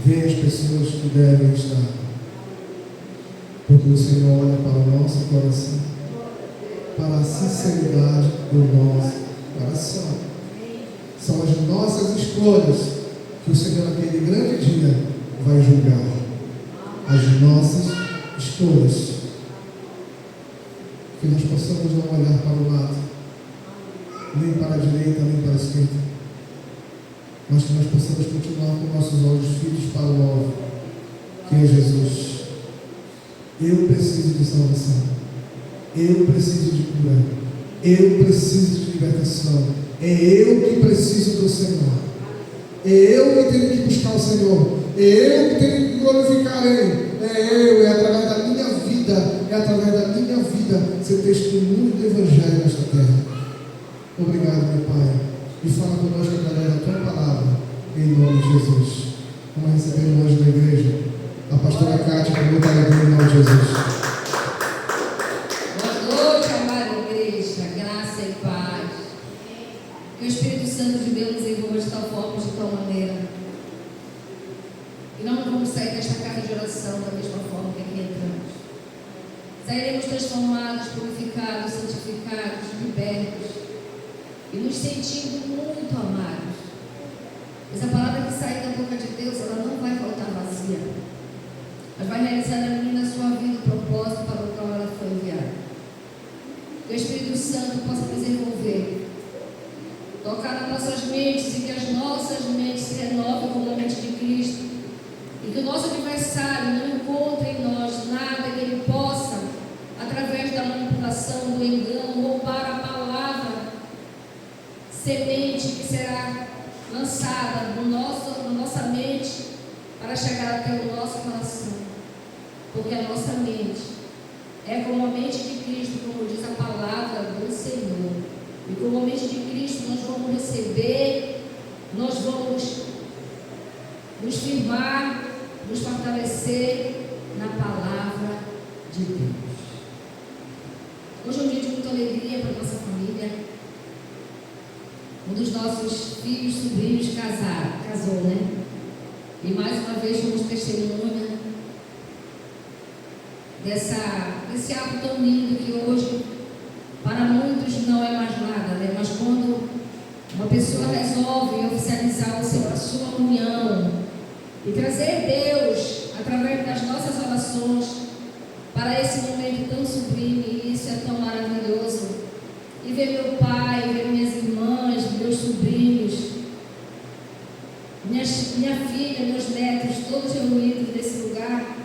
Vê as pessoas que devem estar, porque o Senhor olha para o nosso coração, para a sinceridade do nosso coração. São as nossas escolhas que o Senhor naquele grande dia vai julgar. As nossas escolhas. Que nós possamos não olhar para o lado, nem para a direita, nem para a esquerda, mas que nós possamos continuar com nossos olhos fitos para o alvo, que é Jesus. Eu preciso de salvação, eu preciso de cura, eu preciso de libertação, é eu que preciso do Senhor, é eu que tenho que buscar o Senhor, é eu que tenho que glorificar Ele, é através da minha vida, é através da minha vida ser testemunho do Evangelho nesta terra. Obrigado, meu Pai, e fala conosco através da Tua palavra, em nome de Jesus. Vamos receber hoje na igreja a pastora Cátia, com muita alegria, em nome de Jesus. Boa noite, amada igreja, graça e paz. Que o Espírito Santo de Deus nos envolva de tal forma, de tal maneira, e não vamos sair desta casa de oração da mesma forma que aqui entramos. Sairemos transformados, purificados, santificados, libertos e nos sentindo muito amados. Essa palavra que sai da boca de Deus, ela não vai voltar vazia, mas vai realizar na minha e na sua vida o propósito para o qual ela foi enviada. Que o Espírito Santo possa nos envolver, tocar nas nossas mentes, e que as nossas mentes se renovem com a mente de Cristo, e que o nosso adversário não encontre em nós nada que ele possa, através da manipulação, do engano, roubar a palavra semente que será lançada na nossa mente para chegar até o nosso coração, porque a nossa mente é como a mente de Cristo, como diz a palavra do Senhor, e como a mente de Cristo nós vamos receber, nós vamos nos firmar, nos fortalecer na palavra de Deus. Hoje é um dia de muita alegria para a nossa família. Um dos nossos filhos, sobrinhos, casou, né? E mais uma vez fomos testemunha desse ato tão lindo que hoje, para muitos, não é mais nada, né? Mas quando uma pessoa resolve oficializar a sua união e trazer Deus, através das nossas orações, para esse momento tão sublime, isso é tão maravilhoso. E ver meu pai, ver minhas irmãs, meus sobrinhos, minha filha, meus netos, todos reunidos nesse lugar,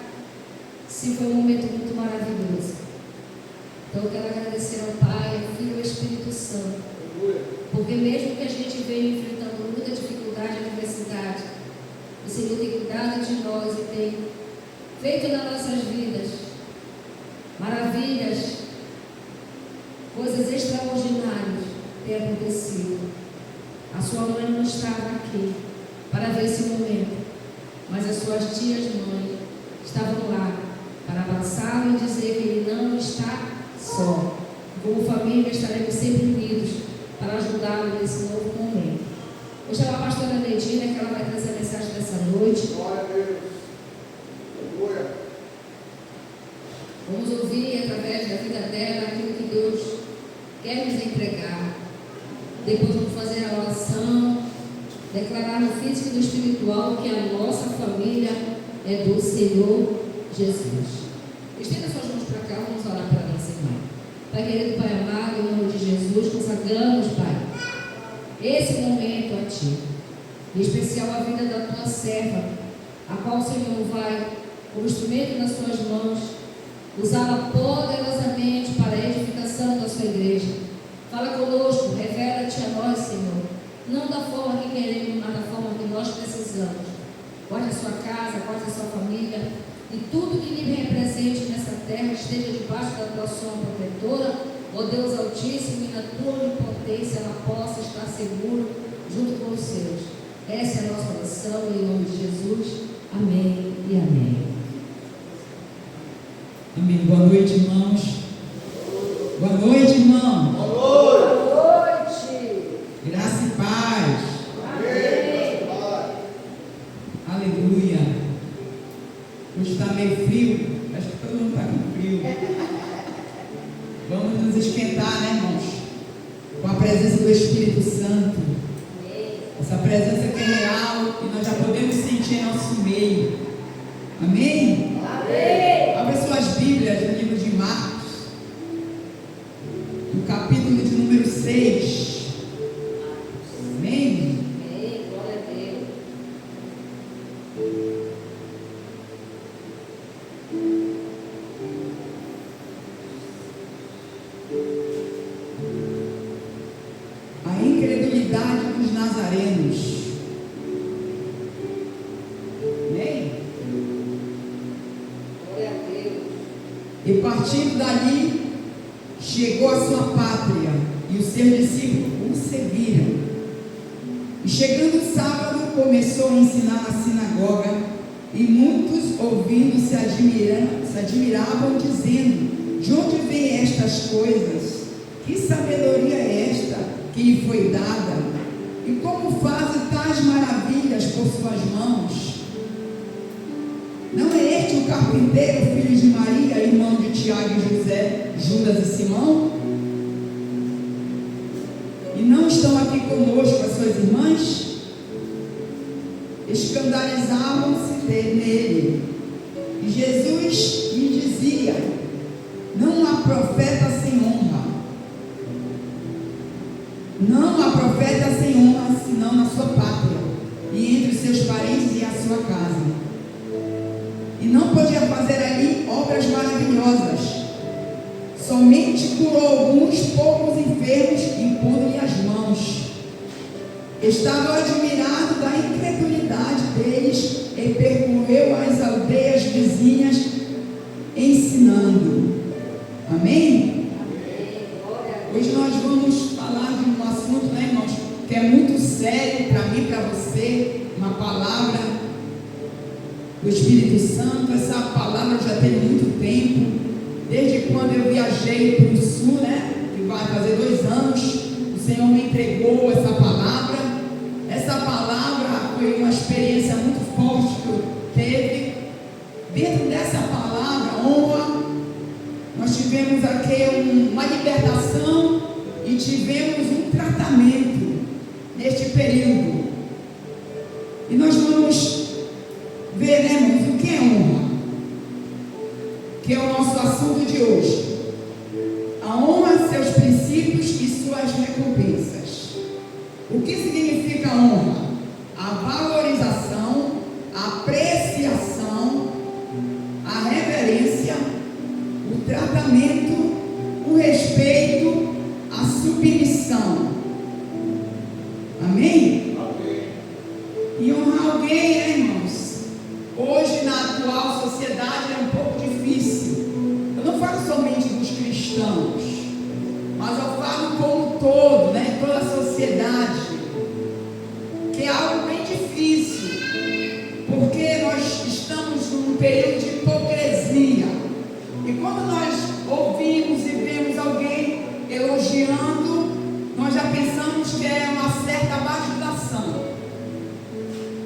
sim, foi um momento muito maravilhoso. Então eu quero agradecer ao Pai, ao Filho e ao Espírito Santo, porque mesmo que a gente venha enfrentando muita dificuldade e adversidade, o Senhor tem cuidado de nós e tem feito nas nossas vidas maravilhas, coisas extraordinárias têm acontecido. A sua mãe não estava aqui para ver esse momento, mas as suas tias-mães estavam lá para abraçá-lo e dizer que ele não está só. Como família estaremos sempre unidos para ajudá-lo nesse novo momento. Vou chamar a pastora Neidina, que ela vai trazer a mensagem dessa noite. Glória a Deus. Aleluia. Vamos ouvir através da vida dela aquilo que Deus quer nos entregar. Depois vamos fazer a oração, declarar no físico e no espiritual que a nossa família é do Senhor Jesus. Estenda suas mãos para cá, vamos orar para a nossa irmã. Pai querido, Pai amado, em nome de Jesus, consagramos, Pai, esse momento a Ti, em especial a vida da Tua serva, a qual o Senhor vai, como instrumento nas Suas mãos, usá-la poderosamente para a edificação da Sua igreja. Fala conosco, revela-te a nós, Senhor, não da forma que queremos, mas da forma que nós precisamos. Guarde a sua casa, guarde a sua família, e tudo que lhe represente nessa terra esteja debaixo da tua sombra protetora, ó Deus Altíssimo, e na tua onipotência ela possa estar seguro junto com os seus. Essa é a nossa oração, em nome de Jesus. Amém e amém. Amém. Boa noite, irmãos. Boa noite, irmão. Boa noite. Boa noite. Graça e paz. Amém. Aleluia. está meio frio. Acho que todo mundo está com frio. Vamos nos esquentar, né, irmãos? Com a presença do Espírito Santo. Essa presença que é real e nós já podemos sentir em nosso meio. Amém? Amém. Abre suas Bíblias no livro de Marcos, no capítulo de número 6. Amém? Amém. Glória a Deus. A incredulidade dos nazarenos. Amém? Glória a Deus. E partindo dali, chegou à sua pátria, e os seus discípulos o seguiram. E chegando o sábado, começou a ensinar na sinagoga, e muitos, ouvindo, se admiravam, dizendo: de onde vêm estas coisas? Que sabedoria é esta que lhe foi dada? E como faz tais maravilhas por suas mãos? Não é este o carpinteiro, filho de Maria, irmão de Tiago e José, Judas e Simão? E não estão aqui conosco as suas irmãs? Escandalizavam-se nele. E Jesus lhe dizia: não há profeta sem honra. Não há profeta sem honra, senão na sua pátria, e entre os seus parentes e a sua casa. E não podia fazer ali obras maravilhosas. Somente curou alguns poucos enfermos, impondo-lhe as mãos. Estava admirado da incredulidade deles e percorreu as aldeias vizinhas, ensinando. Amém? Hoje nós vamos falar de um assunto, né, irmãos, que é muito sério para mim, para você, uma palavra do Espírito Santo. Essa palavra já tem muito tempo, desde quando eu viajei para o sul, né, que vai fazer 2 anos, o Senhor me entregou essa palavra. Essa palavra foi uma experiência muito forte que eu teve. Dentro dessa palavra, honra, nós tivemos aqui uma libertação e tivemos um tratamento neste período. E nós vamos ver, né, irmãos, o que é honra, que é o nosso assunto de hoje. A honra, seus princípios e suas recompensas. O que significa honra? A valorização, a apreciação, a reverência, o tratamento, o respeito, a submissão. Amém? E honrar alguém, né, irmãos? Hoje, na atual sociedade, é um pouco difícil. Eu não falo somente dos cristãos, mas eu falo como um todo, né? Toda a sociedade, que é algo bem difícil, porque nós estamos num período de hipocrisia. E quando nós ouvimos e vemos alguém elogiando, nós já pensamos que é uma certa bajulação,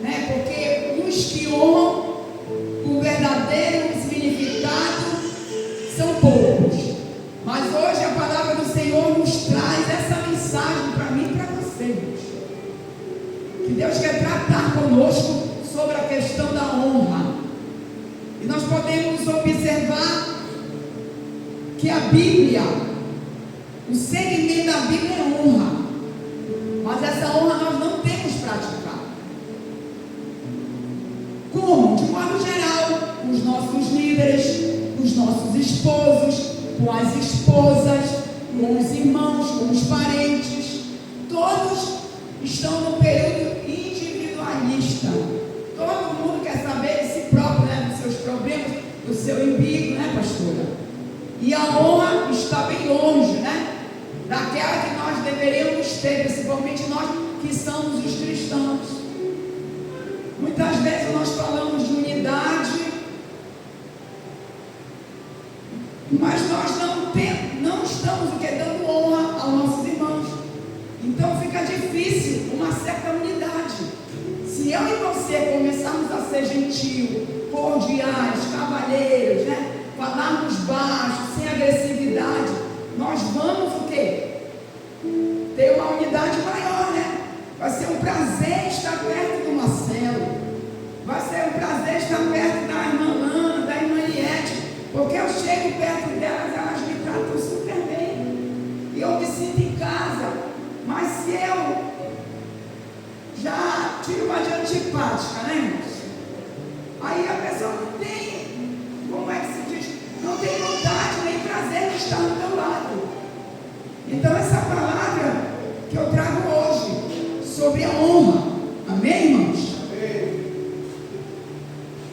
né? Porque os que honram o verdadeiro significado são poucos. Mas hoje a palavra do Senhor nos traz essa mensagem para mim e para vocês. Que Deus quer tratar conosco sobre a questão da honra. E nós podemos observar que a Bíblia, o segmento da Bíblia é honra, mas essa honra nós não temos praticado. Como? De modo geral, com os nossos líderes, com os nossos esposos, com as esposas, com os irmãos, com os parentes, todos estão no período individualista. Todo mundo quer saber de si próprio, né, dos seus problemas, do seu umbigo, né, pastora? E a honra está bem longe, né, daquela que nós deveríamos ter, principalmente nós que somos os cristãos. Muitas vezes nós falamos de unidade, mas nós não estamos dando honra aos nossos irmãos. Então fica difícil uma certa unidade. Se eu e você começarmos a ser gentil, cordiais, cavalheiros, né? Falarmos baixo, sem agressividade, nós vamos o quê? Ter uma unidade maior, né? Vai ser um prazer estar perto do Marcelo, vai ser um prazer estar perto da irmã Ana, da irmã Liette, porque eu chego perto delas, elas me tratam super bem, e eu me sinto em casa. Mas se eu já tiro uma de antipática, né, irmãos? Aí a pessoa não tem, como é que se diz? Não tem vontade nem prazer de estar do teu lado. Então essa palavra que eu trago hoje, sobre a honra, amém, irmãos? Amém.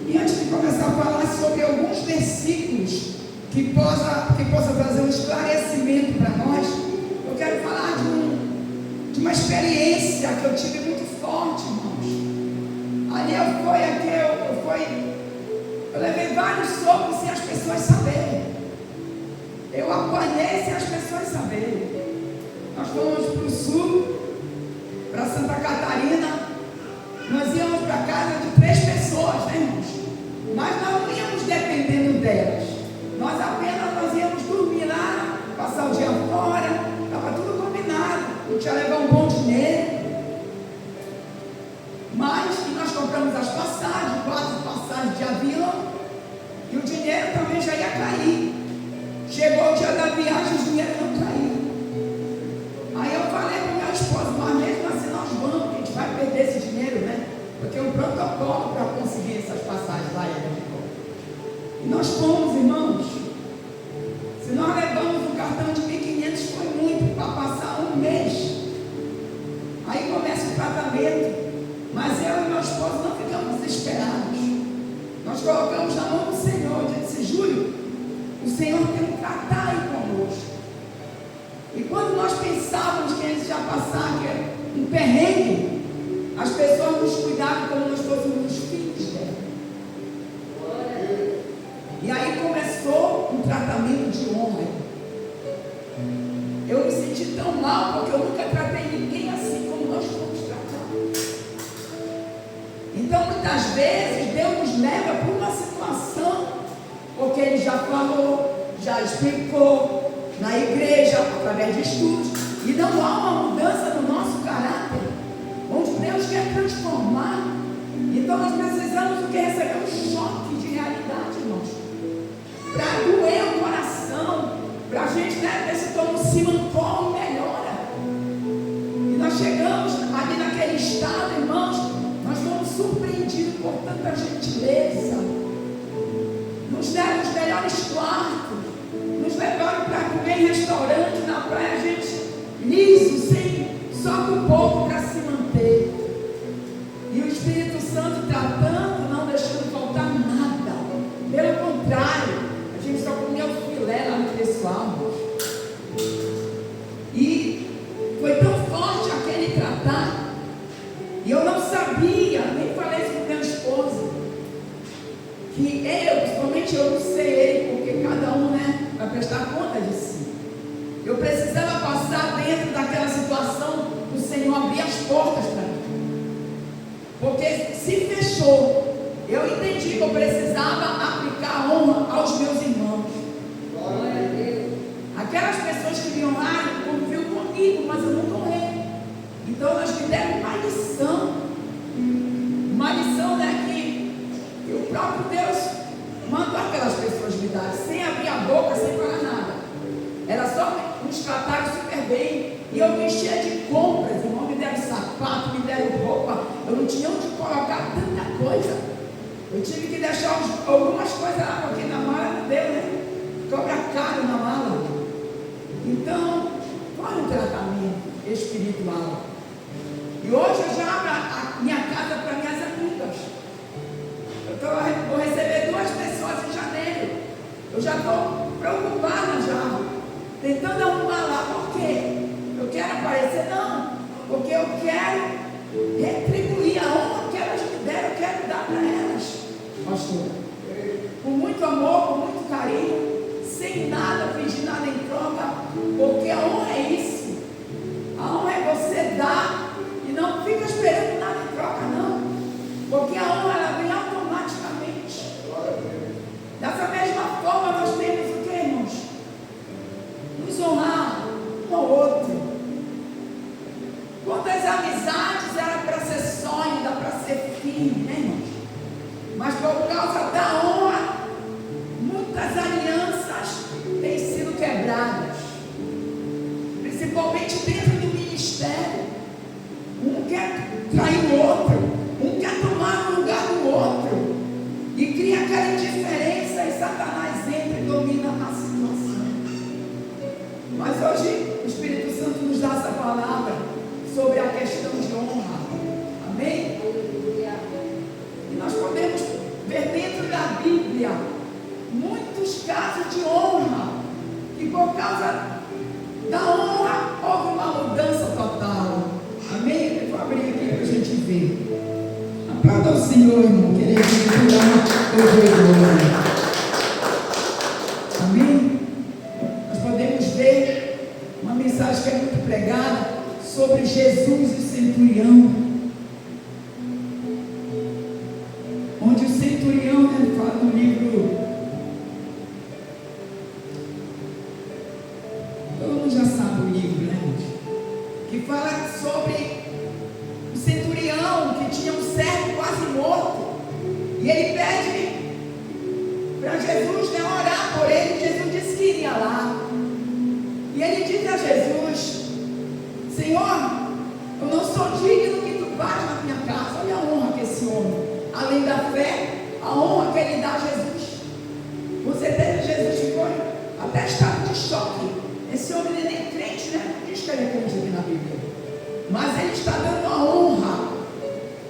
E antes de começar a falar sobre alguns versículos que possa trazer um esclarecimento para nós, eu quero falar de uma experiência que eu tive muito forte, irmãos. Ali eu levei vários socos sem as pessoas saberem. Eu apanhei sem as pessoas saberem. Nós fomos para o sul, para Santa Catarina. Nós íamos para a casa de 3 pessoas, né, irmãos? Mas nós não íamos dependendo delas. Nós íamos dormir lá, passar o dia fora, estava tudo combinado. Eu tinha levar um bom dinheiro. Mas nós compramos as passagens, 4 passagens de avião, e o dinheiro também já ia cair. Chegou o dia da viagem, o dinheiro não caiu. Aí eu falei para o meu esposo, mas mesmo assim nós vamos, a gente vai perder esse dinheiro, né? Porque o protocolo para conseguir essas passagens lá é muito. E nós fomos, irmãos. Se nós levamos um cartão de 1.500, foi muito, para passar um mês. Aí começa o tratamento. Mas eu e meu esposo não ficamos desesperados. Nós colocamos na mão do Senhor. Eu disse, Júlio, o Senhor tem que tratar aí conosco. E quando nós pensávamos que a gente ia passar um perrengue, as pessoas nos cuidavam como nós fôssemos os filhos dela. E aí começou um tratamento de honra. Eu me senti tão mal, porque eu nunca tratei ninguém assim como nós fomos tratados. Então, muitas vezes, Deus nos leva para uma situação, porque Ele já falou, já explicou na igreja, através de estudos, e não há uma mudança no nosso caráter, onde Deus quer transformar. Então, nós precisamos receber um choque de realidade, irmãos, para doer o coração, para a gente ver se toma um simancol e melhora. E nós chegamos ali naquele estado, irmãos. Nós fomos surpreendidos por tanta gentileza. Nos deram os melhores quartos. Nos levaram para comer em restaurante na praia, gente, liso, só com pouco para se manter. E o Espírito Santo tratando, não deixando faltar nada. Pelo contrário, a gente só comia o filé lá no pessoal. E foi tão forte aquele tratar. E eu não sabia, nem falei isso para o meu esposo, que principalmente eu não sei ele, porque cada um, né, vai prestar conta de si. Eu precisava passar dentro daquela situação, o Senhor abrir as portas para mim. Porque se fechou, eu entendi que eu precisava aplicar honra aos meus irmãos. Glória a Deus. Aquelas pessoas que me honraram conviviam comigo, mas eu não honrei. Então nós me deram uma lição, né, que o próprio Deus mandou aquelas pessoas me darem, sem abrir a boca, sem falar nada. Era só nos tratar super bem. E eu me enchia de compras, irmão, me deram sapato, me deram roupa. Eu não tinha onde colocar tanta coisa. Eu tive que deixar algumas coisas lá, porque na mala não deu, né? Cobra caro na mala. Então, foi um tratamento espiritual. E hoje eu já abro a minha casa para minhas amigas. Vou receber 2 pessoas em janeiro. Eu já estou preocupada já, tentando arrumar lá. Por quê? Eu quero aparecer? Não. Porque eu quero retribuir a honra que elas me deram. Eu quero dar para elas, pastor. Com muito amor, com muito carinho, sem nada, pedir nada em troca. Porque a honra é isso. A honra é você dar. Não fica esperando nada em troca, não. Porque a honra ela vem automaticamente. né, irmãos? Mas por causa da honra, muitas alianças têm sido quebradas, principalmente dentro do ministério. Um quer trair o outro, um quer tomar o lugar do outro, e cria aquela indiferença, e Satanás entra e domina a situação. Mas hoje o Espírito Santo nos dá essa palavra sobre a questão de honra. Amém? E nós podemos ver dentro da Bíblia muitos casos de honra, que por causa da honra houve uma mudança total. Amém? Eu vou abrir aqui para a gente ver. Aplauda ao Senhor, irmão, que Ele é glória. Amém? Nós podemos ver uma mensagem que é muito pregada sobre Jesus e o centurião, onde o centurião, ele fala no livro, todo mundo já sabe o livro, né, que fala sobre o centurião que tinha um servo quase morto, e ele pede para Jesus, né, orar por ele. Jesus disse que iria lá, e ele diz a Jesus: Senhor, eu não sou digno que tu vás na minha casa. Olha a honra que esse homem, além da fé, a honra que ele dá a Jesus. Com certeza Jesus ficou até estado de choque. Esse homem ele nem crente, né? Não diz que ele é crente aqui na Bíblia, mas ele está dando uma honra.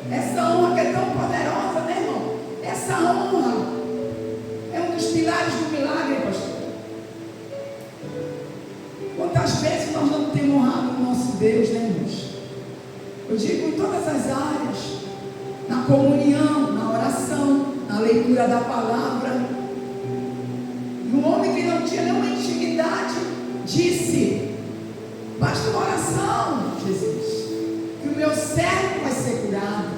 Essa honra que é tão poderosa, né, irmão? Essa honra é um dos pilares do milagre, pastor. Quantas vezes nós não temos honrado o nosso Deus, né, irmãos? Eu digo em todas as áreas, na comunhão, na oração, na leitura da palavra. E um homem que não tinha nenhuma intimidade disse: basta uma oração, Jesus, que o meu servo vai ser curado.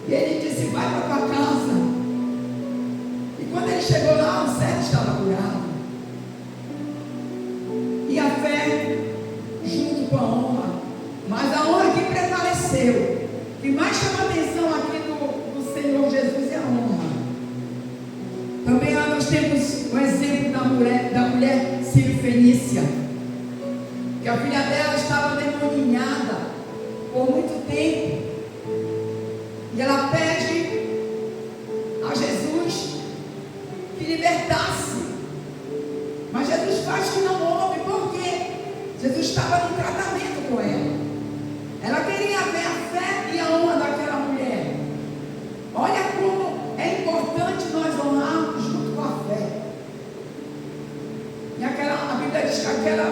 E ele disse: vai para tua casa. E quando ele chegou lá, o servo estava curado. E a fé junto com a honra, mas a honra que prevaleceu, que mais chama a atenção aqui do Senhor Jesus, é a honra. Também lá nós temos o exemplo da mulher Sírio-Fenícia, que a filha dela estava demoninhada por muito tempo, e ela pede a Jesus que libertasse, mas Jesus faz que não houve. Por quê? Jesus estava no tratamento com ela. Ela queria ver a fé e a honra daquela mulher. Olha como é importante nós honrarmos junto com a fé. E a Bíblia diz que aquela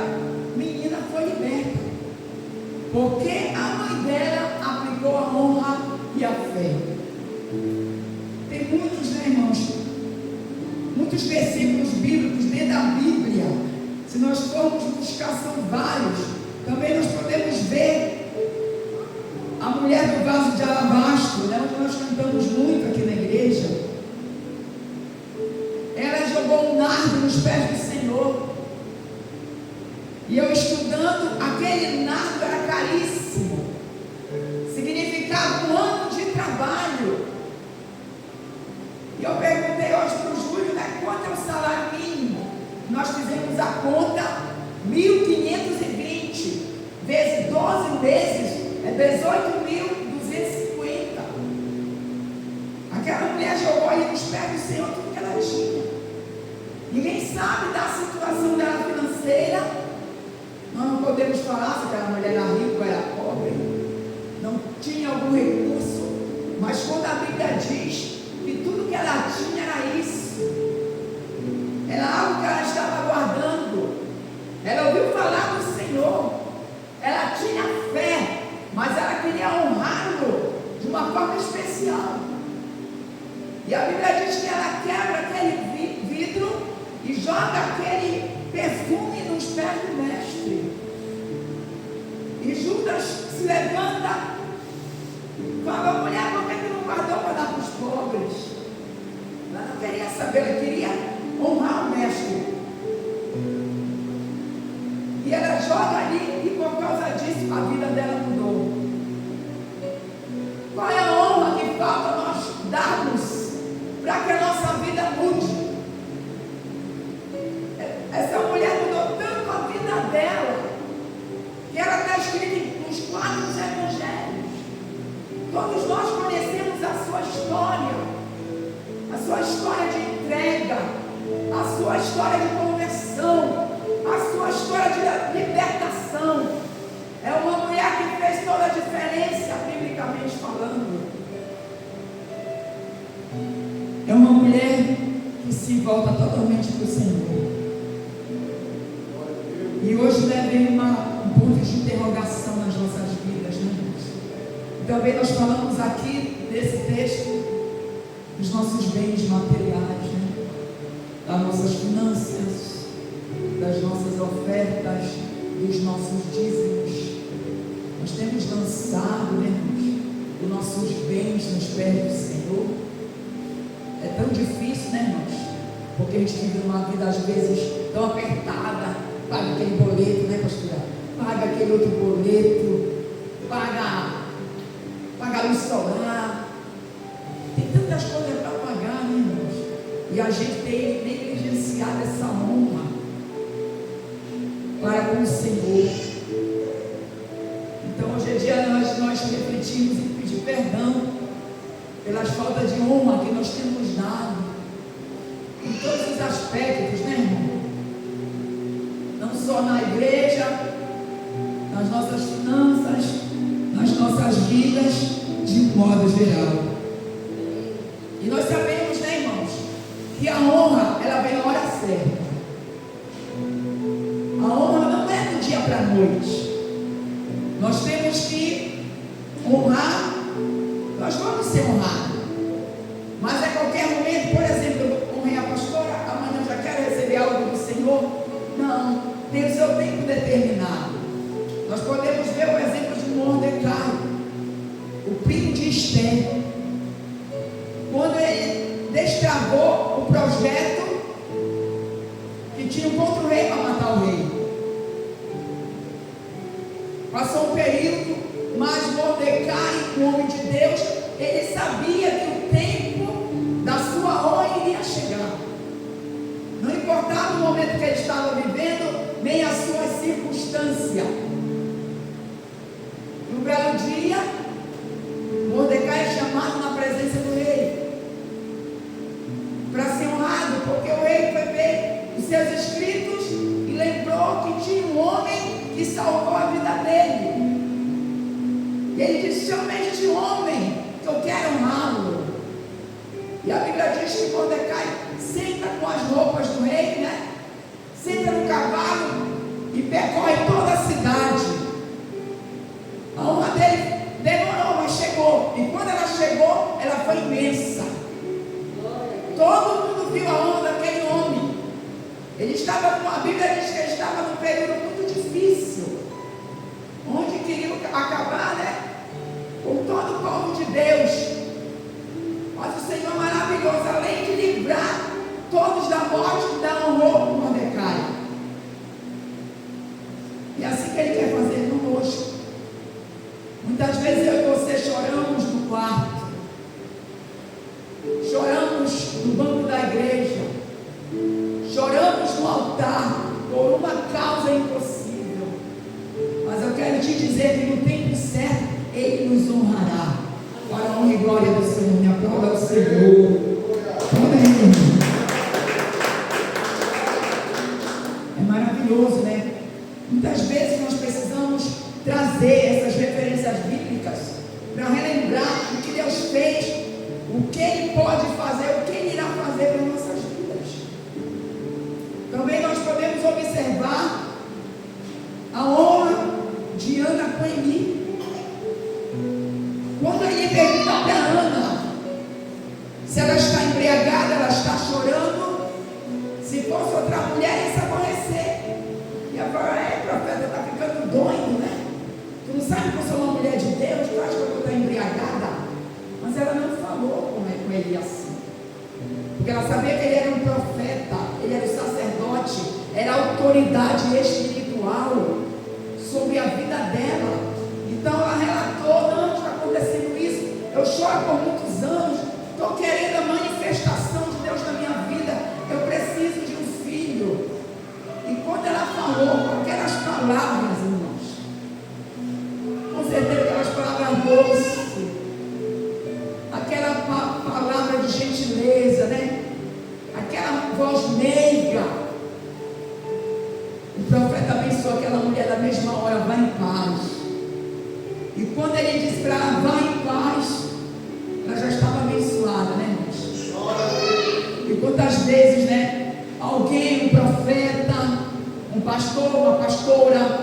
menina foi liberta, porque a mãe dela aplicou a honra e a fé. Tem muitos, né, irmãos? Muitos versículos bíblicos dentro da Bíblia. Se nós formos buscar, são vários. Também nós podemos ver a mulher do vaso de alabastro, né, onde nós cantamos muito aqui na igreja. Ela jogou um nardo nos pés do Senhor. E eu estudando, aquele nardo era caríssimo. Significava um ano de trabalho. E eu perguntei hoje para o Júlio, né, quanto é o salário mínimo? Nós fizemos a conta, 1.520 vezes 12 meses, é 18.250. Aquela mulher jogou aí nos pés do Senhor tudo que ela tinha. Ninguém sabe da situação dela financeira. Nós não podemos falar se aquela mulher era rica ou era pobre, não tinha algum recurso, mas quando a Bíblia diz que tudo que ela tinha era isso, era algo que ela estava guardando. Ela ouviu falar do Senhor, ela tinha fé, mas ela queria honrá-lo de uma forma especial. E a Bíblia diz que ela quebra aquele vidro e joga aquele perfume nos pés do mestre. E Judas se levanta, fala: mulher, por que não guardou para dar para os pobres? Ela não queria saber, ela queria honrar o mestre. E ela joga ali, e por causa disso a vida dela mudou. Qual é a honra que faz é uma mulher que se volta totalmente para o Senhor. E hoje vem um ponto de interrogação nas nossas vidas, né, irmãos? Também nós falamos aqui nesse texto dos nossos bens materiais, né? Das nossas finanças, das nossas ofertas, dos nossos dízimos. Nós temos lançado, né, irmãos, os nossos bens nos pés do Senhor. É tão difícil, né, irmãos? Porque a gente vive uma vida às vezes tão apertada. Paga aquele boleto, né, pastora? Paga aquele outro boleto, paga a luz solar. Tem tantas coisas para pagar, né, irmãos? E a gente tem negligenciado essa honra para com o Senhor. Então hoje em dia nós refletimos e pedir perdão pelas faltas de honra que nós temos dado em todos os aspectos, né, irmão? Não só na igreja, nas nossas finanças, nas nossas vidas, de um modo geral. E nós sabemos, né, irmãos, que a honra, ela vem na hora certa. A honra não é do dia para a noite. Nós temos que honrar, nós vamos ser honrados. Mas a qualquer momento, por exemplo, eu honrei a pastora, amanhã eu já quero receber algo do Senhor. Não, tem o seu tempo determinado. Nós podemos ver o exemplo de Mordecai, o primo de Esther. Quando ele destravou o projeto que tinha contra o rei para matar o rei. Passou um período, mas Mordecai, um homem de Deus, ele sabia que o tempo da sua honra iria chegar. Não importava o momento que ele estava vivendo, nem a sua circunstância. No belo dia, Mordecai é chamado na presença do rei para ser honrado, porque o rei foi ver os seus escritos e lembrou que tinha um homem que salvou a vida dele. E ele disse: chama este homem, que eu quero honrá-lo. E a Bíblia diz que Mordecai senta com as roupas do rei, né? Senta no cavalo e percorre toda a cidade. A honra dele demorou, mas chegou. E quando ela chegou, ela foi imensa. Todo mundo viu a honra daquele homem. Ele estava, a Bíblia diz que ele estava num período muito difícil, onde queriam acabar, né, com todo o povo de Deus. Mas o Senhor maravilhoso, além de livrar todos da morte, ainda honrou Mordecai. E é assim que Ele quer fazer conosco. Muitas vezes eu e você choramos no quarto, choramos no banco da igreja, choramos no altar por uma causa impossível. Mas eu quero te dizer que no tempo certo Ele nos honrará. Para a honra e glória do Senhor. Me aplauda ao Senhor. Amém. É maravilhoso, né? Muitas vezes nós precisamos trazer essas referências bíblicas para relembrar o que Deus fez, o que Ele pode fazer, o que Ele irá fazer para nossas vidas. Também nós podemos observar a honra de Ana com Eli. Quando ele pergunta para Ana se ela está embriagada, ela está chorando, se fosse outra mulher, ia se aborrecer. E ela fala: profeta, está ficando doido, né? Tu não sabe que eu sou uma mulher de Deus, tu acha que eu vou estar embriagada? Mas ela não falou com ele assim, porque ela sabia que ele era um profeta, ele era um sacerdote, era a autoridade espiritual sobre a vida dela. Então ela relatou: não, está acontecendo isso, eu choro por muitos anos, estou querendo a manifestação de Deus na minha vida, eu preciso de um filho. E quando ela falou com aquelas palavras, irmãos, com certeza aquelas palavras doces, aquela palavra de gentileza, né? Aquela voz meiga, o profeta abençoou aquela mulher da mesma hora: vai em paz. E quando ele disse para ela: vá em paz, ela já estava abençoada, né, irmãos? Quantas vezes, né? Alguém, um profeta, um pastor, uma pastora,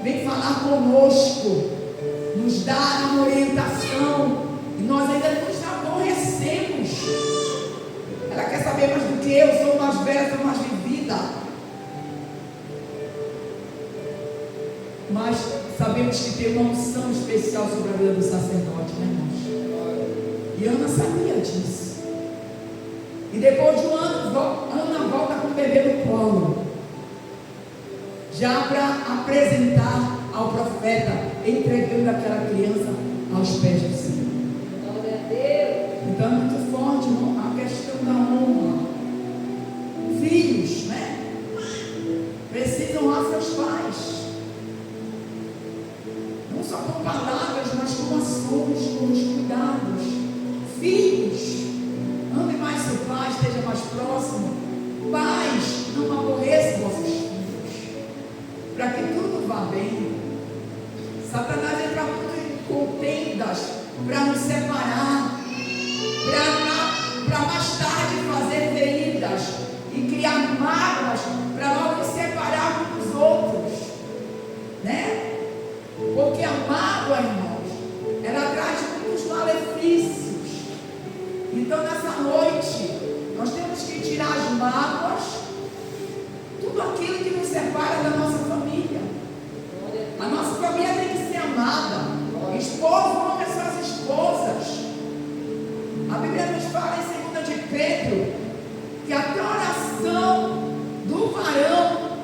vem falar conosco, nos dar uma orientação, e nós ainda nos aborrecemos. Ela quer saber mais do que eu, sou mais velha, sou mais vivida. Mas sabemos que tem uma unção especial sobre a vida do sacerdote, né, irmãos? E Ana sabia disso. E depois de um ano, Ana volta com o bebê no colo, já para apresentar ao profeta, entregando aquela criança aos pés do Senhor. Glória a Deus. Então é muito forte, irmão, a questão da honra. Filhos, né? Precisam honrar seus pais. Não só com palavras, mas com ações, com os cuidados. Filhos, ame mais seu pai, esteja mais próximo. Pais, não aborreçam vossos filhos, para que tudo vá bem. Satanás entra muito em contendas para nos separar, para mais tarde fazer feridas e criar mágoas para logo nos separar uns dos outros, né? Porque a mágoa, irmãos, ela traz muitos malefícios. Então nessa noite nós temos que tirar as mágoas, tudo aquilo que nos separa da nossa família. A nossa família tem que ser amada. Esposo ama suas esposas. A Bíblia nos fala em 2 de Pedro que até a oração do varão,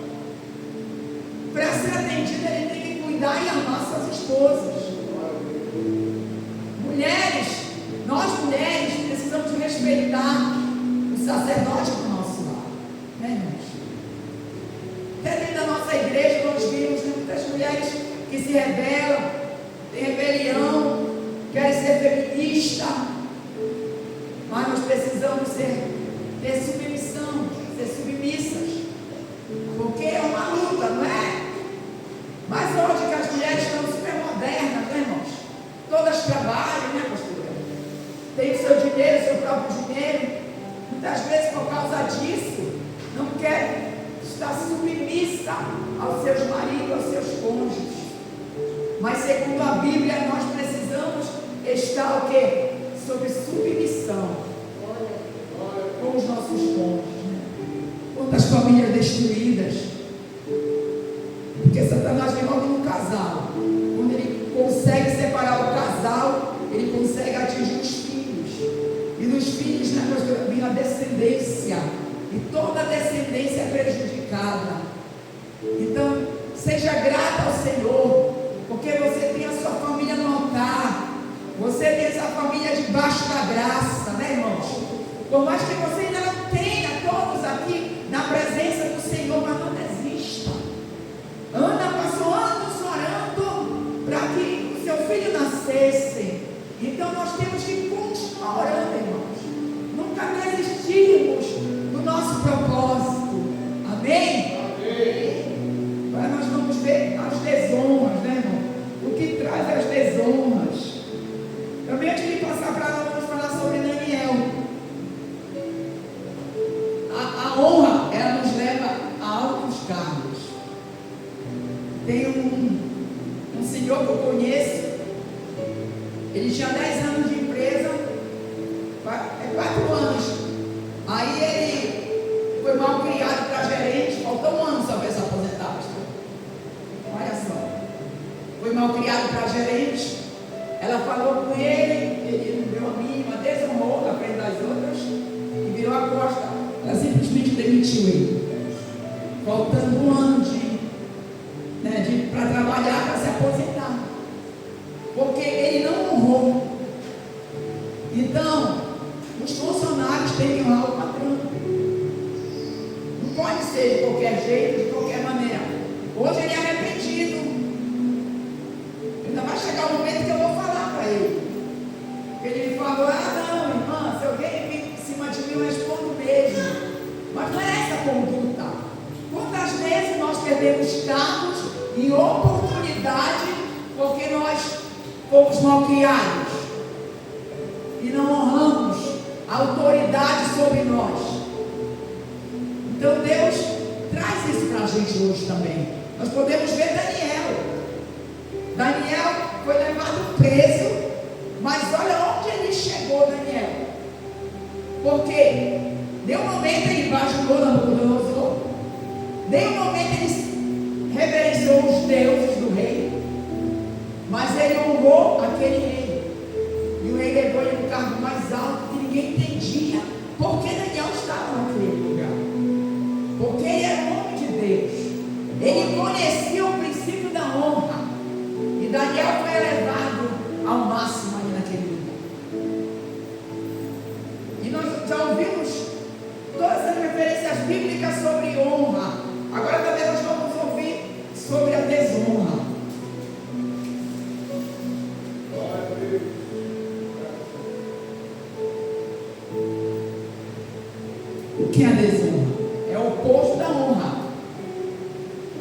para ser atendida, ele tem que cuidar e amar suas esposas. Mulheres, nós mulheres precisamos respeitar o sacerdote do nosso lar, né, irmãos? Até dentro da nossa igreja nós vimos muitas mulheres que se rebelam, têm rebelião, querem ser feministas, mas nós precisamos ter submissão, ser submissas, porque é uma luta, não é? Mas hoje que as mulheres estão super modernas, né, irmãos? Todas trabalham, né, pastora? Tem o seu dinheiro, o seu próprio dinheiro. Muitas vezes, por causa disso, não querem estar submissa aos seus maridos, aos seus cônjuges. Mas segundo a Bíblia, nós precisamos estar o quê? Sob submissão com os nossos cônjuges, né? Quantas famílias destruídas, porque Satanás vem logo no casal. Quando ele consegue separar o casal, ele consegue atingir os filhos, e dos filhos, né, vem a descendência, e toda a descendência é prejudicada. Então seja grata ao Senhor, porque você tem a sua família no altar, você tem essa família debaixo da graça, né, irmãos? Por mais que você ainda não tenha todos aqui na presença do Senhor, mas não desista. Ana passou anos orando para que o seu filho nascesse. Então nós temos que continuar orando, irmãos. Nunca desistirmos do nosso propósito. Amém? Amém. Agora nós vamos ver as desonras, né, irmão? O que traz as desonras. Também antes de passar para lá, vamos falar sobre Daniel. A honra, ela nos leva a altos cargos. Tem um senhor que eu conheço, ele tinha 10 anos de empresa, 4 anos. Aí ele foi mal criado para gerente, faltou um ano só para se aposentar. Olha só, foi mal criado para gerente. Ela falou com ele não deu a mínima, desonrou na frente das outras e virou a costa. Ela simplesmente demitiu ele, faltando um ano para trabalhar, para se aposentar, porque ele não honrou. Então, os funcionários têm que honrar o patrão. Não pode ser de qualquer jeito, de qualquer maneira. Hoje ele é arrependido. Ainda vai chegar o momento que eu vou falar para ele. Ele falou: não, irmã, se alguém vir em cima de mim, eu respondo mesmo. Mas não é essa conduta. Quantas vezes nós perdemos cargos e oportunidade porque nós fomos mal criados e não honramos a autoridade sobre nós? gente hoje também. Nós podemos ver Daniel. Daniel foi levado preso, mas olha onde ele chegou, Daniel. Porque nenhum momento ele bajulou Nabucodonosor, nenhum momento ele reverenciou os deuses do rei, mas ele honrou aquele rei. E o rei levou ele no cargo mais alto que ninguém entendia por que Daniel estava naquele lugar. Porque ele era um homem de Deus. Ele conhecia o princípio da honra. E Daniel foi elevado ao máximo ali naquele lugar. E nós já ouvimos todas as referências bíblicas sobre honra. Agora também nós vamos ouvir sobre a desonra. O que é a desonra? É o oposto da honra.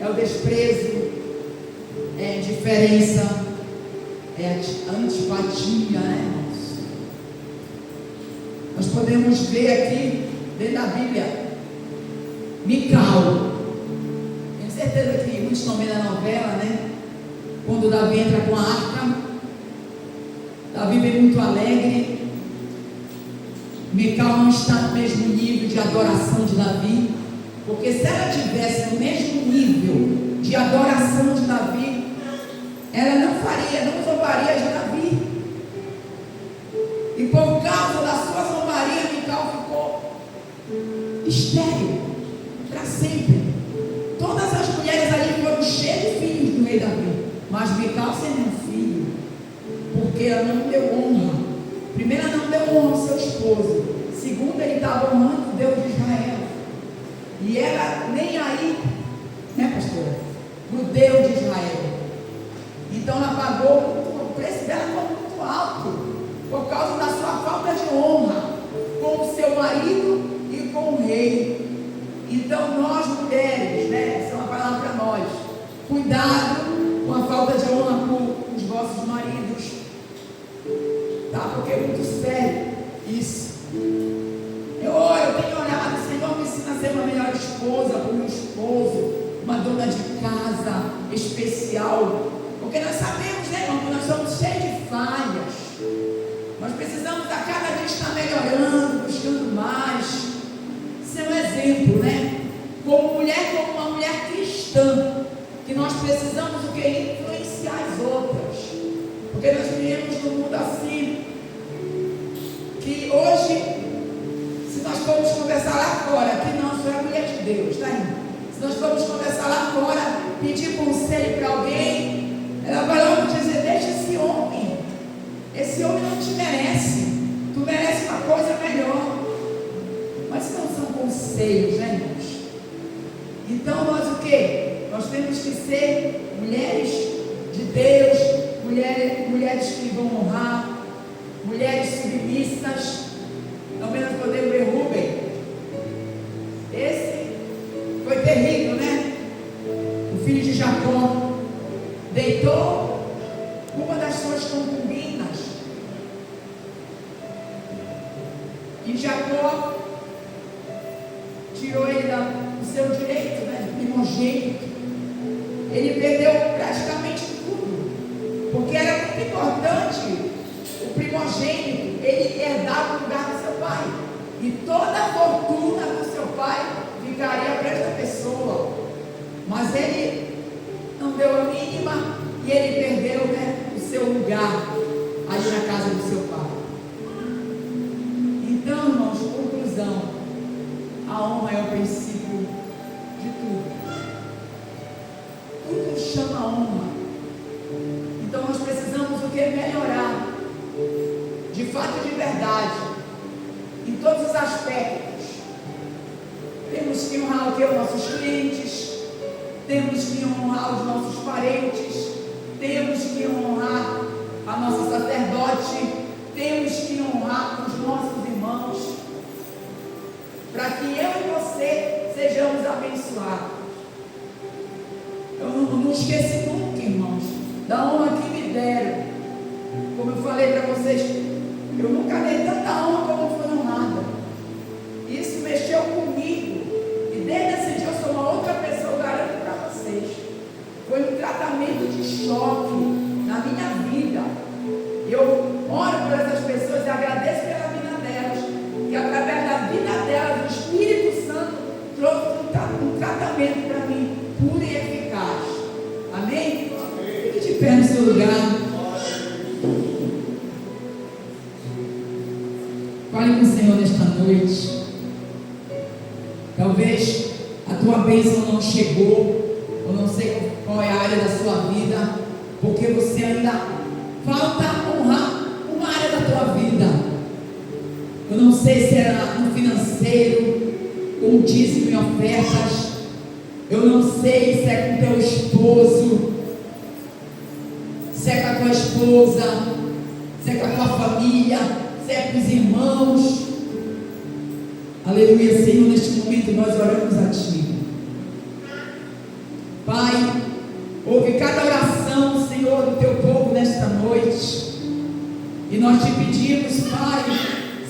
É o desprezo, é a indiferença, é a antipatia, né, irmãos? Nós podemos ver aqui, dentro da Bíblia, Mical. Tenho certeza que muitos estão vendo a novela, né? Quando Davi entra com a arca, Davi vem muito alegre. Mical não está no mesmo nível de adoração de Davi, porque se ela tivesse no mesmo nível de adoração de Davi, ela não zombaria de Davi. E por causa da sua zombaria, Mical ficou estéril para sempre. Todas as mulheres ali foram cheias de filhos do rei Davi, mas Mical sem nenhum filho, porque ela não deu honra. Primeiro, ela não deu honra ao seu esposo. Segundo, ele estava honrando o Deus de Israel. E ela nem aí, né, pastora? Para o Deus de Israel. Então ela pagou, o preço dela foi muito alto, por causa da sua falta de honra com o seu marido e com o rei. Então nós mulheres, né, essa é uma palavra para nós, cuidado com a falta de honra com os vossos maridos, tá? Porque é muito sério isso. Eu tenho orado, Senhor, me ensina a ser uma melhor esposa para o meu esposo, uma dona de casa especial, porque nós sabemos, né, irmão, que nós somos cheios de falhas. Nós precisamos a cada dia estar melhorando, buscando mais. Isso é um exemplo, né? Como uma mulher cristã, que nós precisamos o que? Influenciar as outras. Porque nós vivemos num mundo assim, que hoje, se nós formos conversar lá fora, que não sou a mulher de Deus, tá, irmão? Se nós formos conversar lá fora, pedir conselho para alguém, ela vai logo dizer: deixa esse homem não te merece, tu merece uma coisa melhor. Mas não são conselhos, né, irmãos? Então nós o que? Nós temos que ser mulheres de Deus, mulheres que vão honrar, mulheres submissas. Também nós podemos ver Rúben. Esse foi terrível, né? O filho de Jacó deitou uma das suas concubinas. E Jacó tirou ele do seu direito, né? Do primogênito. Ele perdeu praticamente tudo. Porque era muito importante o primogênito, ele herdava o lugar do seu pai. E toda a fortuna do seu pai ficaria para esta pessoa. Mas ele não deu a mínima e ele perdeu, né, o seu lugar ali na casa do seu pai. Então, irmãos, conclusão: a honra é o princípio de tudo. Tudo chama honra. Então nós precisamos o que? Melhorar. De fato e de verdade. Em todos os aspectos. Temos que honrar o que? Os nossos clientes. Temos que honrar os nossos parentes. Temos que honrar a nossa sacerdote. Temos que honrar os nossos irmãos. Para que eu e você sejamos abençoados. Eu não esqueci nunca, irmãos, da honra que me deram. Como eu falei para vocês, eu nunca dei tanta honra como foi honrada. Isso mexeu comigo. E desde esse dia eu sou uma outra pessoa, garanto Fale com o Senhor nesta noite. Talvez a tua bênção não chegou, eu não sei qual é a área da sua vida, porque você ainda falta honrar uma área da tua vida. Eu não sei se é no financeiro, com dízimo e ofertas. Eu não sei se é com teu esposo, se é com a tua esposa, se é com a tua família, se é com os irmãos. Aleluia, Senhor, neste momento nós oramos a Ti. Pai, ouve cada oração, Senhor, do Teu povo nesta noite. E nós Te pedimos, Pai,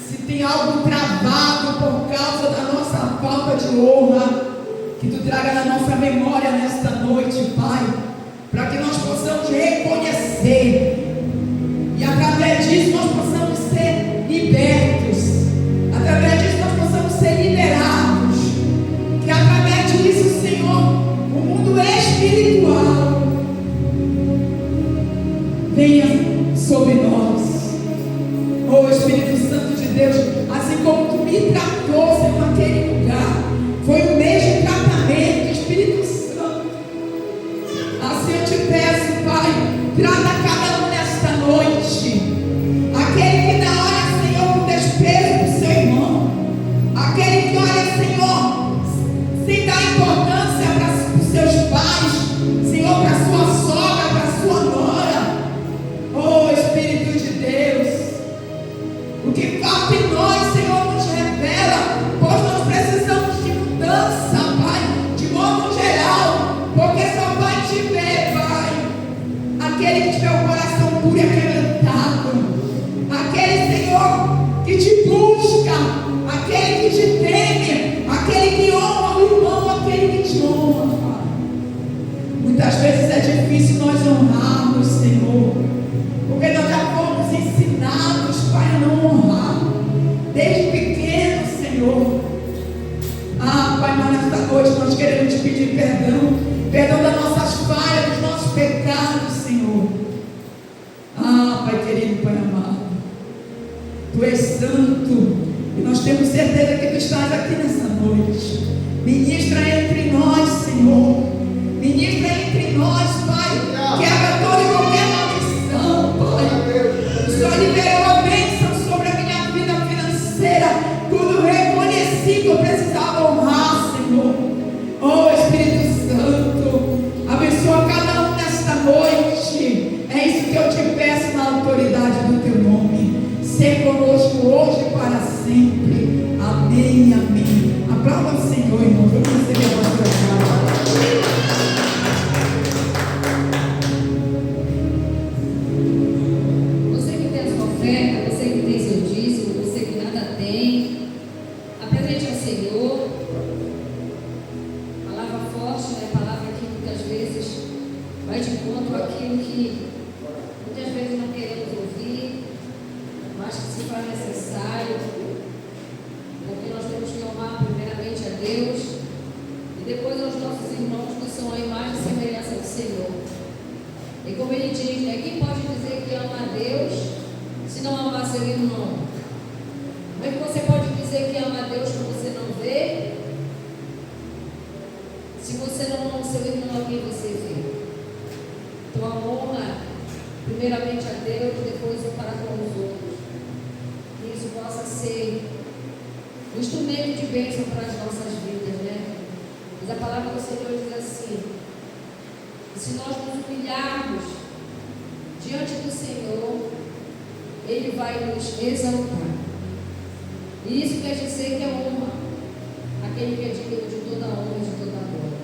se tem algo travado por causa da nossa falta de honra, que Tu traga na nossa memória nesta noite, Pai, para que nós possamos reconhecer e através disso nós possamos ser libertos, através disso nós possamos ser liberados, que através disso, Senhor, o mundo espiritual venha sobre nós. Oh Espírito Santo de Deus, assim como Tu me tratou, Senhor, naquele lugar, foi o mesmo tratamento, Espírito Santo. Assim eu Te peço, Pai, trata cada um nesta noite. Aquele que não olha, Senhor, com desprezo para o seu irmão, aquele que olha, Senhor, sem dar importância para os seus pais, Senhor, para a sua sogra, para a sua nora. Oh Espírito de Deus, o que falta em nós, Senhor, nos revela, pois nós precisamos de mudança, Pai, de modo geral, porque só vai Te ver, Pai, aquele que tiver o coração puro e quebrantado, aquele, Senhor, que Te busca, aquele que Te teme, aquele que honra o irmão, aquele que Te honra, Pai. Muitas vezes é difícil nós honrarmos, Senhor, porque nós já fomos ensinados, Pai, a não honrar desde pequeno, Senhor. Ah, Pai, mas nesta noite nós queremos Te pedir perdão das nossas falhas, dos nossos pecados, Senhor. Ah, Pai querido, Pai amado, Tu és santo e nós temos certeza que Tu estás aqui nessa noite. Ministra entre nós, Senhor. Ministra entre nós, Pai. Quebra toda e qualquer maldição, Pai. O Senhor liberou a bênção sobre a minha vida financeira. Tudo reconheci que eu precisava honrar, Senhor. Oh Espírito Santo, abençoa cada um nesta noite. É isso que eu Te peço na autoridade do Teu nome. Ser conosco hoje e para sempre. Amém, amém. Aplauda o Senhor, irmão. Vamos receber a vossa palavra. Você que tem a sua oferta, você que tem seu dízimo, você que nada tem, apresente ao Senhor. Palavra forte, né? Palavra que muitas vezes vai de encontro àquilo que muitas vezes não queremos ouvir, mas que se faz necessário, porque nós temos que honrar primeiramente a Deus e depois aos nossos irmãos que são a imagem e semelhança do Senhor. E como ele diz, né? Quem pode dizer que ama a Deus se não amar seu irmão? Como é que você pode dizer que ama a Deus que você não vê, se você não ama o seu irmão a quem você vê? Então a honra primeiramente a Deus, depois para com os outros. Que isso possa ser um instrumento de bênção para as nossas vidas, né? Mas a palavra do Senhor diz assim: se nós nos humilharmos diante do Senhor, Ele vai nos exaltar. E isso quer dizer que é honra aquele que é digno de toda honra e de toda glória.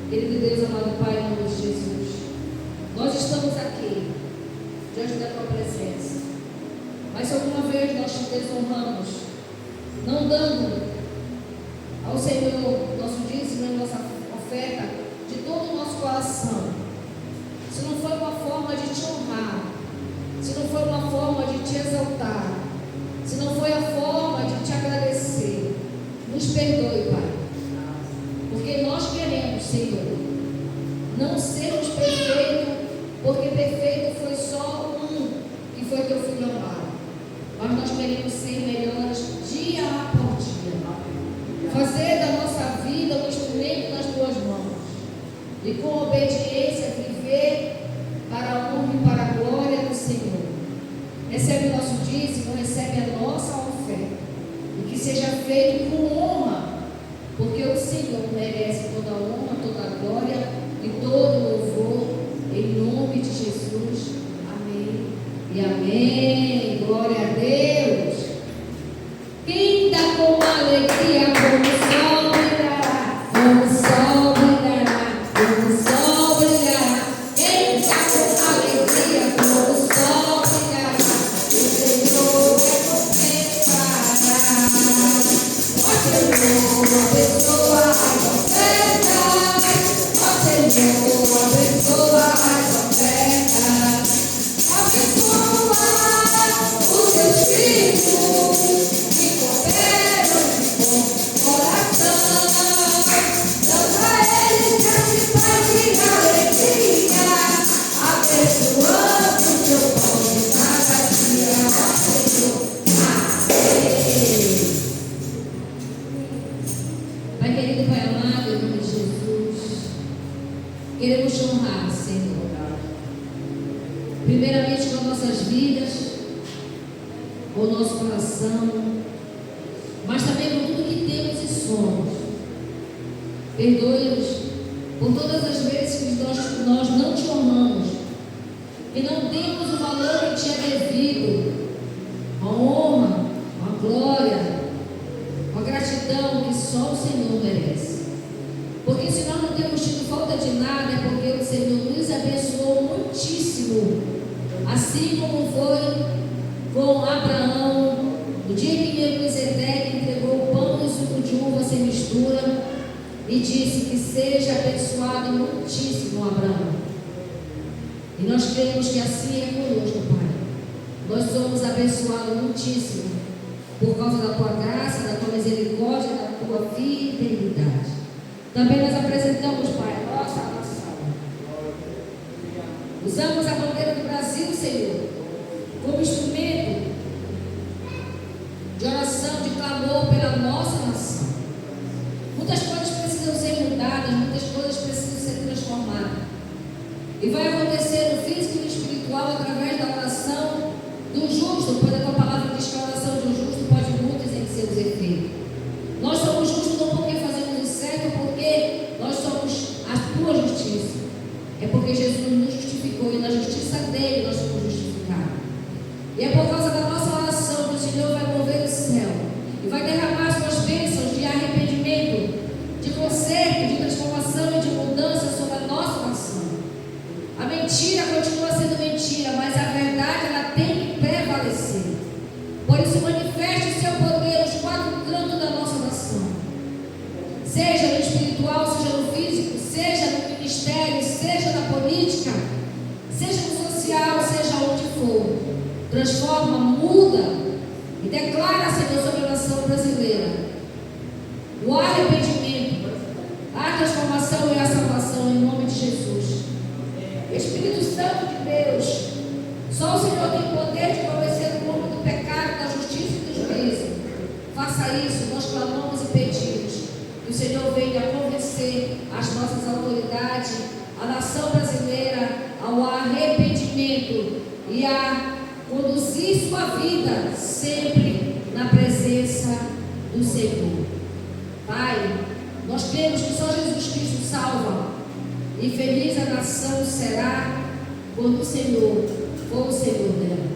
Querido Deus, amado Pai, em nome de Jesus, nós estamos aqui diante da Tua presença, mas se alguma vez nós Te desonramos, não dando ao Senhor nosso dízimo e nossa oferta de todo o nosso coração, se não foi uma forma de Te honrar, se não foi uma forma de Te exaltar, se não foi a forma de Te agradecer, nos perdoe, Pai, porque nós queremos, Senhor, não sermos perfeitos, porque perfeito foi só um, que foi Teu Filho amado, mas nós queremos ser melhores seja feito com honra, porque o Senhor merece toda a honra, toda a glória e todo o louvor, em nome de Jesus. Amém e amém. Glória a Deus. Quem está com alegria, como o sol brilhará, como o sol brilhará, como o sol brilhará. Quem está com alegria, como o sol brilhará, o Senhor recompensará. Ó Senhor, abençoa as ofertas. Ó Senhor, abençoa as ofertas. Abençoa os teus filhos que cooperam de bom coração. Dando a eles graça, paz e alegria, abençoando o teu pão de cada dia. Ó Senhor, amém. Pai querido, Pai amado, em nome de Jesus, queremos te honrar, Senhor. Primeiramente com nossas vidas, com o nosso coração, mas também com tudo que temos e somos. Perdoe-nos por todas as vezes que nós não te honramos, que não temos o valor que te é devido, a honra, a glória, a gratidão que só o Senhor merece. Porque se nós não temos tido falta de nada, é porque o Senhor nos abençoou muitíssimo, assim como foi com Abraão, no dia que Melquisedeque entregou o pão e o suco de uva sem mistura, e disse que seja abençoado muitíssimo Abraão. E nós cremos que assim é conosco, Pai. Nós somos abençoados muitíssimo, por causa da tua graça, da tua misericórdia, da tua fidelidade. Também nós apresentamos, Pai, a nossa nação. Usamos a bandeira do Brasil, Senhor, como instrumento de oração, de clamor pela nossa nação. Muitas coisas precisam ser mudadas, muitas coisas precisam ser transformadas. E vai acontecer no físico e no espiritual através da oração do justo, pois a tua palavra diz que a oração do justo pode muitos em seus efeitos. Nós somos justos não porque fazemos o certo, porque nós somos a tua justiça. É porque Jesus nos justificou e na justiça dele nós somos justificados. E é por causa da nossa oração que o Senhor vai mover o céu e vai derramar suas bênçãos de arrependimento, de conserto, de transformação e de mudança sobre a nossa nação. A mentira continua sendo mentira, mas a verdade ela tem que prevalecer. Por isso manifeste o seu poder nos quatro cantos da nossa nação, seja no espiritual, seja no físico, seja no ministério, seja na política, seja no social, seja onde for. Transforma, muda e declara, Senhor, sobre a nação brasileira o arrependimento, a transformação e a salvação em nome de Jesus. Espírito Santo de Deus, só o Senhor tem poder de convencer o mundo do pecado, da justiça e do juízo. Faça isso, nós clamamos e pedimos que o Senhor venha convencer as nossas autoridades, a nação brasileira ao arrependimento e a conduzir sua vida sempre na presença do Senhor. Pai, nós cremos que só Jesus Cristo salva, e feliz a nação será quando o Senhor for o Senhor dela.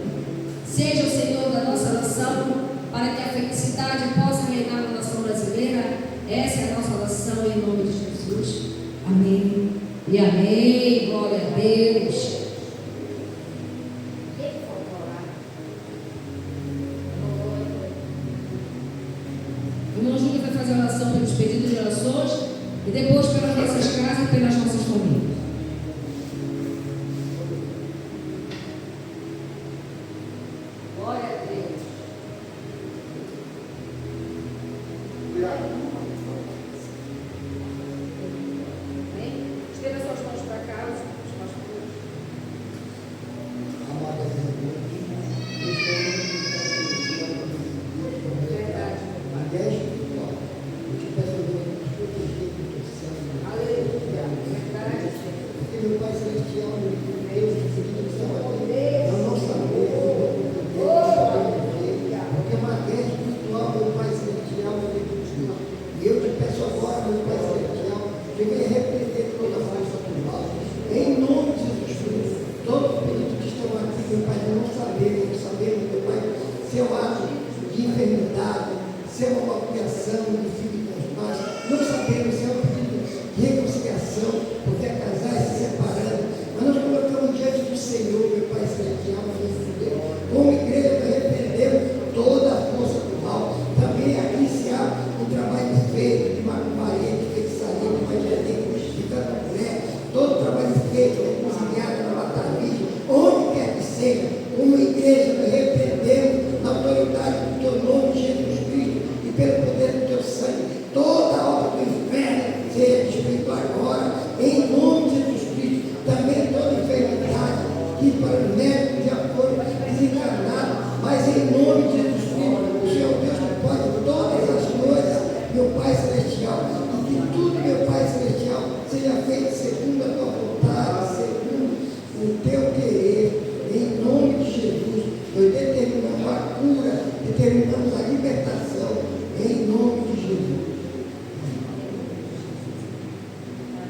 Seja o Senhor da nossa nação, para que a felicidade possa reinar na nação brasileira. Essa é a nossa oração em nome de Jesus. Amém e amém. Glória a Deus. O irmão Júlio vai fazer a oração pelos pedidos de orações e depois pelas nossas casas e pelas nossas famílias. Glória a Deus. Amém? Estenda suas mãos para cá, os pastores. Amada Deus, Verdade. até espiritual, eu te peço a Deus que proteger o teu sangue. Aleluia. Verdade, Senhor. Porque meu Pai Celestial, meu Deus, que do céu aqui, eu não sabia, porque é uma guerra espiritual, meu Pai Celestial. separação do filho com os pais. Não sabemos se é um pedido de reconciliação, porque há casais se separando. Mas nós colocamos diante do Senhor, meu Pai Celestial, como igreja, nós repreendemos toda a força do mal. Também aqui se há um trabalho feito de macumbaria, de feitiçaria, de magia, de candomblé, todo trabalho feito, reconciliado na batalha, onde quer que seja, como igreja, nós repreendemos na autoridade do teu nome, Jesus Cristo, e pelo poder do teu sangue, toda a obra do inferno seja destruída agora, em nome de Jesus Cristo. Também toda enfermidade que para os médicos já foram desencarnados, mas em nome de Jesus Cristo, o Senhor Deus que pode todas as coisas, meu Pai Celestial, e que tudo, meu Pai Celestial, seja feito segundo a tua vontade, segundo o teu querer, em nome de Jesus. Nós determinamos a cura, determinamos a libertação, em nome de Jesus.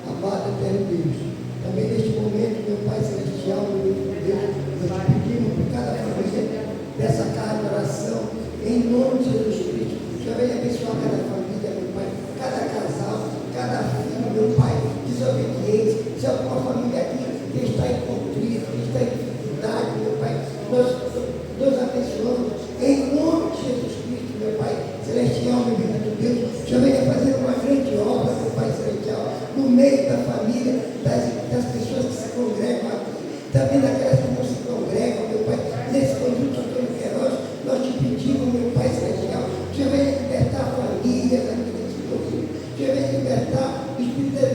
Amado eterno Deus, também neste momento, meu Pai Celestial, meu Deus, nós te pedimos por cada família dessa casa de oração, em nome de Jesus Cristo. Já venha abençoar cada família, meu Pai, cada casal, cada filho, meu Pai, desobediente. Se alguma família aqui que está em conflito, que está em dificuldade, meu Pai, nós abençoamos em nome de Jesus Cristo, meu Pai Celestial, meu bendito Deus. Já venha fazer uma grande obra, meu Pai Celestial, no meio da família, das pessoas que se congregam aqui, também daquelas que não se congregam, meu Pai, nesse conjunto Antônio Queiroz, nós te pedimos, meu Pai Celestial, já venha libertar famílias aqui nesse conjunto, já venha libertar o espírito da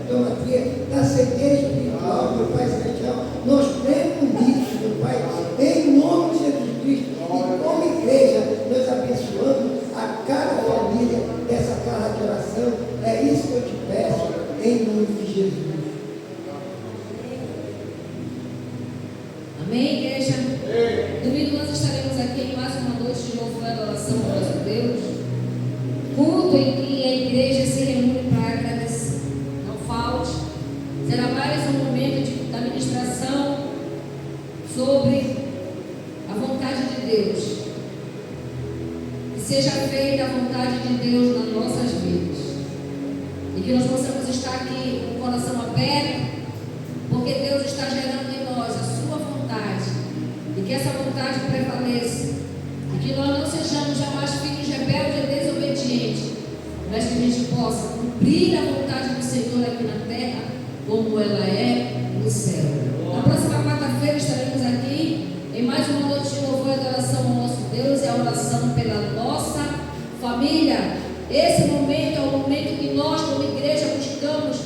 idolatria, da cegueira espiritual, meu Pai Celestial. Nós cremos nisso, meu Pai, em nome de Jesus Cristo, e como igreja, nós abençoamos a cada família dessa casa de oração. É isso que eu te peço, em nome de Jesus. Amém, igreja? Domingo nós estaremos aqui em mais uma noite de louvor e adoração ao nosso Deus. Culto em que a igreja se reúne para agradecer. Não falte. Será mais um momento da ministração sobre a vontade de Deus. Que seja feita a vontade de Deus nas nossas vidas. E que nós possamos estar aqui com o coração aberto, porque Deus está gerando em nós a sua vontade, e que essa vontade prevaleça, e que nós não sejamos jamais filhos rebeldes e desobedientes, mas que a gente possa cumprir a vontade do Senhor aqui na terra, como ela é no céu. Na próxima quarta-feira estaremos aqui em mais uma noite de louvor e adoração ao nosso Deus, e a oração pela nossa família. Esse momento é o momento que nós, como igreja, buscamos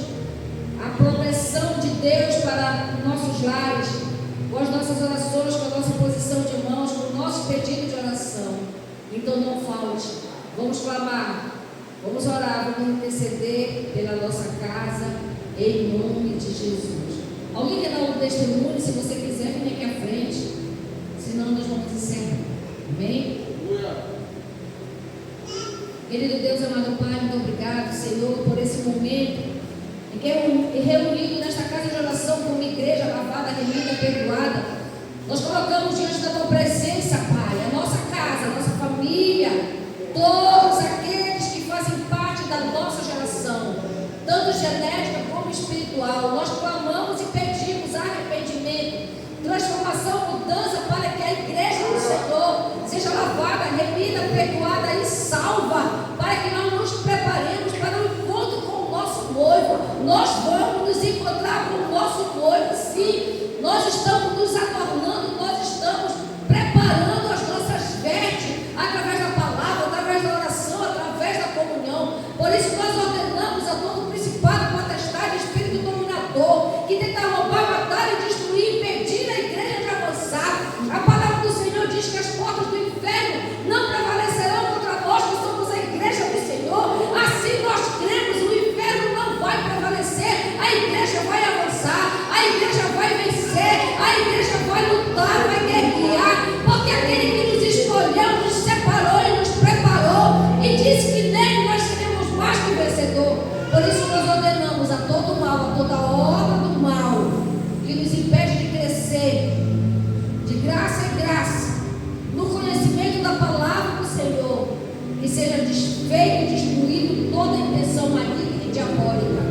a proteção de Deus para nossos lares, com as nossas orações, com a nossa posição de mãos, com o nosso pedido de oração. Então não falte, vamos clamar, vamos orar, vamos interceder pela nossa casa, em nome de Jesus. Alguém quer dar um testemunho? Se você quiser, vem aqui à frente, senão nós vamos encerrar. Amém? Querido Deus, amado Pai, muito obrigado, Senhor, por esse momento em que reunido nesta casa de oração como igreja lavada, remida, perdoada, nós colocamos diante da tua presença, Pai, a nossa casa, a nossa família, todos aqueles que fazem parte da nossa geração, tanto genética como espiritual. Nós clamamos e pedimos arrependimento, transformação, mudança, para que a igreja do Senhor seja lavada, remida, perdoada e salva, para que nós nos preparemos para o encontro com o nosso noivo. Nós vamos nos encontrar com o nosso noivo, sim. Nós estamos nos adornando, nós estamos preparando as nossas vestes, através da palavra, através da oração, através da comunhão. Por isso nós ordenamos a todo principado, potestade, espírito dominador, desfeito e destruído toda intenção maligna e diabólica,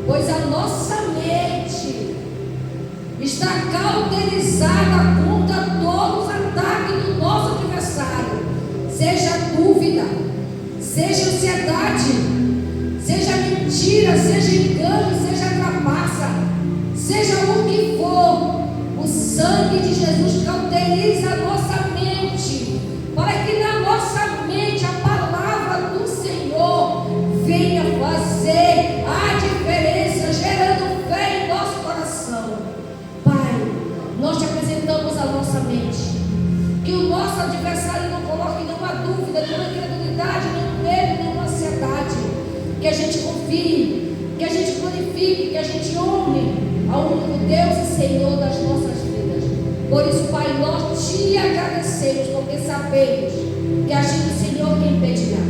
pois a nossa mente está cauterizada contra todos os ataques do nosso adversário, seja dúvida, seja ansiedade, seja mentira, seja engano, seja trapaça, seja o que for. O sangue de Jesus cauteriza a nossa mente, para que na nossa mente a palavra do Senhor venha fazer a diferença, gerando fé em nosso coração. Pai, nós te apresentamos a nossa mente, que o nosso adversário não coloque nenhuma dúvida, nenhuma incredulidade, nenhum medo, nenhuma ansiedade, que a gente confie, que a gente glorifique, que a gente honre ao único Deus e Senhor das nossas vidas. Por isso, Pai, nós te agradecemos, porque sabemos que agindo o Senhor quem impedirá.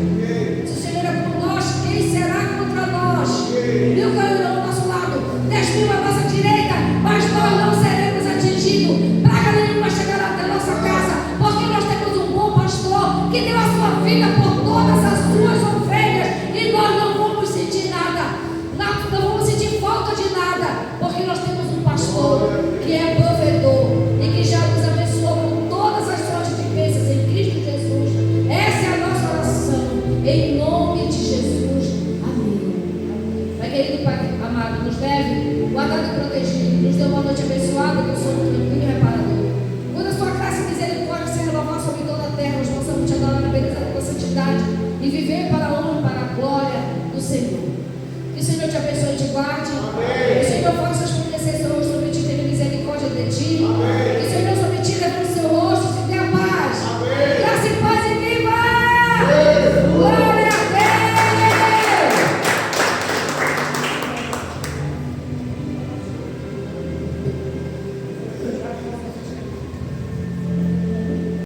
Se o Senhor é por nós, quem será contra nós? 1000 cairão ao nosso lado, 10.000 à nossa direita, mas nós não seremos atingidos. Praga nenhuma chegará até a nossa casa, porque nós temos um bom pastor que deu a sua vida por todas as suas ovelhas, e nós não vamos sentir nada, não vamos sentir falta de nada, porque nós temos um pastor que é provedor e que já nos abençoou com todas as sortes de bênçãos em Cristo Jesus. Essa é a nossa oração, em nome de Jesus. Amém. Pai querido, Pai amado, nos deve guardar e proteger, nos dê uma noite abençoada, com sono tranquilo e reparador. Quando a sua graça e misericórdia se renovar sobre toda a terra, nós possamos te adorar na beleza da tua santidade e viver para a honra e para a glória do Senhor. Que o Senhor te abençoe e te guarde. Amém.